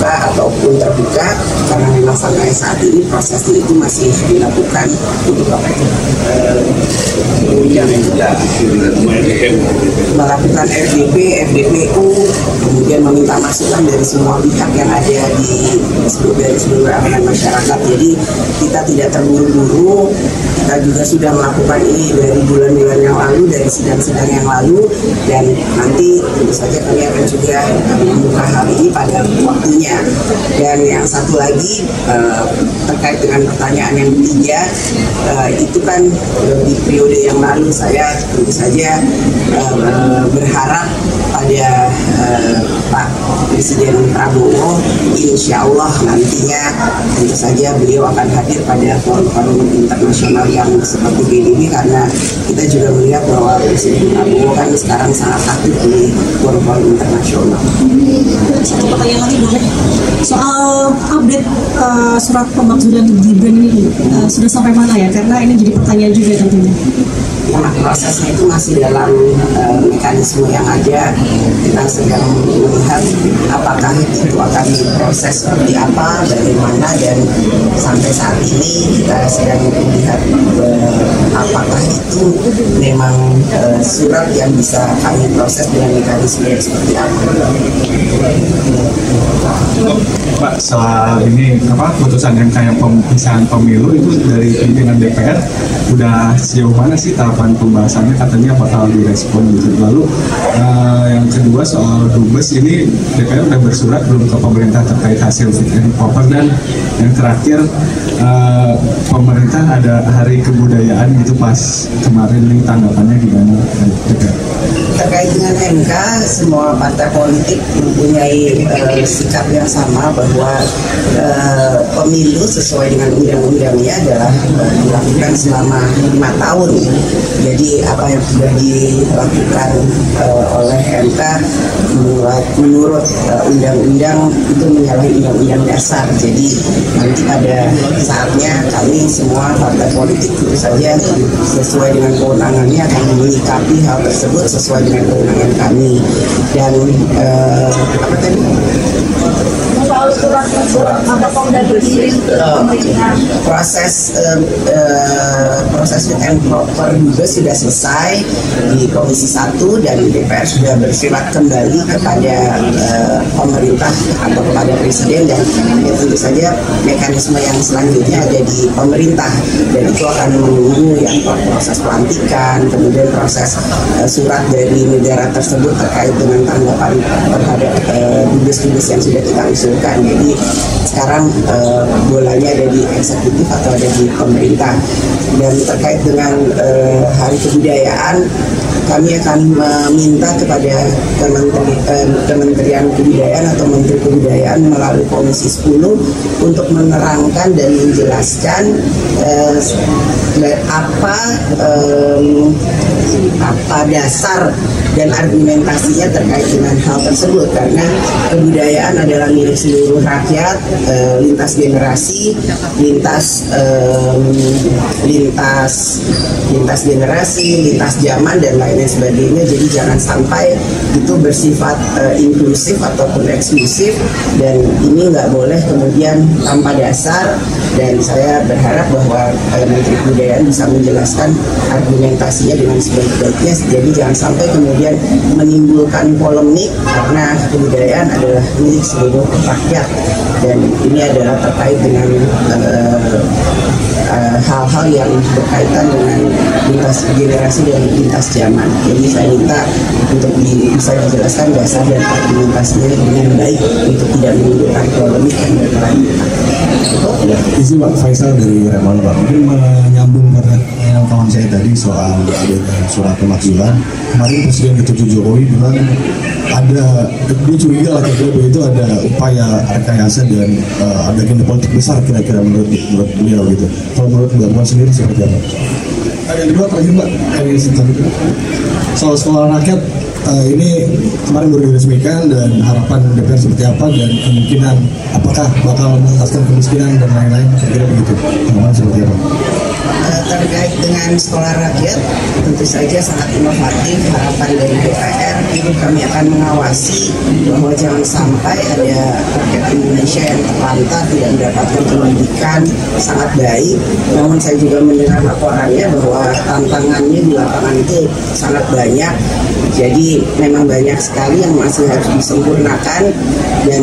ataupun terbuka, karena memang sampai saat ini prosesnya itu masih dilakukan untuk melakukan FDP, FDPU, kemudian meminta masukan dari semua pihak yang ada dari seluruh elemen masyarakat. Jadi kita tidak terburu-buru, kita juga sudah melakukan ini dari bulan-bulan yang lalu, dari sidang-sidang yang lalu, dan nanti tentu saja kami akan juga membuka hal ini pada waktunya. Dan yang satu lagi terkait dengan pertanyaan yang ketiga, itu kan di periode yang lalu saya tentu saja berharap pada Pak Presiden Prabowo, insya Allah nantinya tentu saja beliau akan hadir pada forum-forum internasional yang seperti PBB, karena kita juga melihat bahwa Presiden Prabowo kan sekarang sangat aktif di forum-forum internasional. Satu pertanyaan lagi boleh, soal update surat pemakzulan Gibran ini sudah sampai mana ya? Karena ini jadi pertanyaan juga tentunya. Nah, prosesnya itu masih dalam mekanisme yang ada. Kita sedang melihat apakah itu akan diproses seperti apa, bagaimana, dan sampai saat ini kita sedang melihat apakah itu memang surat yang bisa kami proses dengan mekanisme yang seperti apa. Pak, soal ini putusan MK yang pemisahan pemilu itu dari pimpinan DPR udah sejauh mana sih tahapan pembahasannya, katanya bakal direspon gitu. Lalu yang kedua soal Dubes ini, DPR udah bersurat belum ke pemerintah terkait hasil fit and proper, dan yang terakhir pemerintah ada hari kebudayaan gitu pas kemarin, nih tanggapannya gimana DPR? Terkait dengan MK, semua partai politik mempunyai sikap yang sama bahwa pemilu sesuai dengan undang-undangnya adalah dilakukan selama 5 tahun. Jadi apa yang sudah dilakukan oleh MK menurut undang-undang itu menyalahi undang-undang dasar. Jadi nanti pada saatnya kami semua partai politik tentu saja sesuai dengan kewenangannya akan menyikapi hal tersebut sesuai dengan kewenangan kami. Dan apa tadi? Proses fit and proper juga sudah selesai di Komisi 1, dan DPR sudah bersurat kembali kepada pemerintah atau kepada Presiden, dan ya, tentu saja mekanisme yang selanjutnya ada di pemerintah, dan itu akan menunggu yang proses pelantikan, kemudian proses surat dari negara tersebut terkait dengan tanggapan terhadap dubes-dubes yang sudah kita usulkan. Jadi sekarang bolanya ada di eksekutif atau ada di pemerintah. Dan terkait dengan hari kebudayaan, kami akan meminta kepada Kementerian Kebudayaan atau Menteri Kebudayaan melalui Komisi 10 untuk menerangkan dan menjelaskan apa dasar dan argumentasinya terkait dengan hal tersebut, karena kebudayaan adalah milik seluruh rakyat, lintas generasi, lintas generasi, lintas zaman, dan lain sebagainya. Jadi jangan sampai itu bersifat inklusif ataupun eksklusif, dan ini nggak boleh kemudian tanpa dasar. Dan saya berharap bahwa Menteri Kebudayaan bisa menjelaskan argumentasinya dengan sebaik-baiknya. Jadi jangan sampai kemudian menimbulkan polemik, karena kebudayaan adalah milik seluruh rakyat, dan ini adalah terkait dengan hal-hal yang berkaitan dengan lintas generasi dan lintas zaman. Jadi saya minta untuk bisa dijelaskan dasar dan argumentasinya dengan baik untuk tidak menimbulkan polemik yang berkelanjutan. Izin Pak Faisal dari Remon, Pak, mungkin menyambung pada yang kawan saya tadi soal surat pemakzulan. Kemarin Presiden ke-7 Jokowi bilang dia curiga lah kira-kira itu ada upaya rekayasa dan ada agenda politik besar kira-kira menurut beliau gitu. Kalau menurut Mbak Puan sendiri seperti apa? Yang kedua terakhir Mbak, soal sekolah rakyat ini kemarin baru diresmikan, dan harapan DPR seperti apa, dan kemungkinan apakah bakal menuntaskan kemiskinan dan lain-lain, kira-kira begitu. Tanggapan seperti apa? Terkait dengan sekolah rakyat, tentu saja sangat inovatif. Harapan dari DPR itu kami akan mengawasi bahwa jangan sampai ada Indonesia yang terlantar, tidak mendapatkan pendidikan sangat baik. Namun saya juga mendengar laporannya bahwa tantangannya di lapangan itu sangat banyak. Jadi memang banyak sekali yang masih harus disempurnakan, dan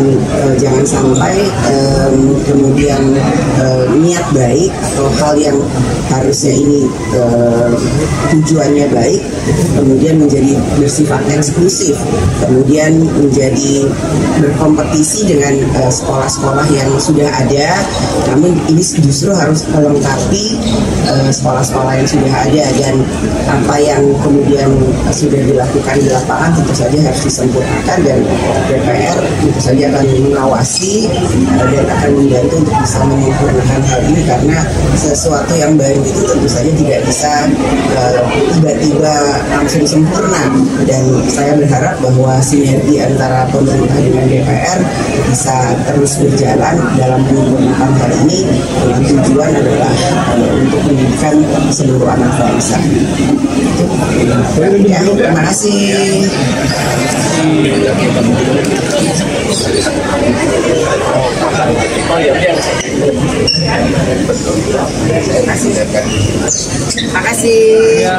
jangan sampai kemudian niat baik atau hal yang harusnya ini tujuannya baik kemudian menjadi bersifat eksklusif, kemudian menjadi berkompetisi dengan sekolah-sekolah yang sudah ada. Namun ini justru harus melengkapi sekolah-sekolah yang sudah ada, dan apa yang kemudian sudah dilakukan di lapangan tentu saja harus disempurnakan, dan DPR tentu saja akan mengawasi dan akan membantu untuk bisa menyempurnakan hal ini, karena sesuatu yang baru itu tentu saja tidak bisa tiba-tiba langsung sempurna. Dan saya berharap bahwa sinergi antara pemerintah dengan DPR bisa terus berjalan dalam menyempurnakan hal ini, dengan tujuan adalah untuk pendidikan seluruh anak bangsa. Ya, terima kasih. Terima kasih. Ya.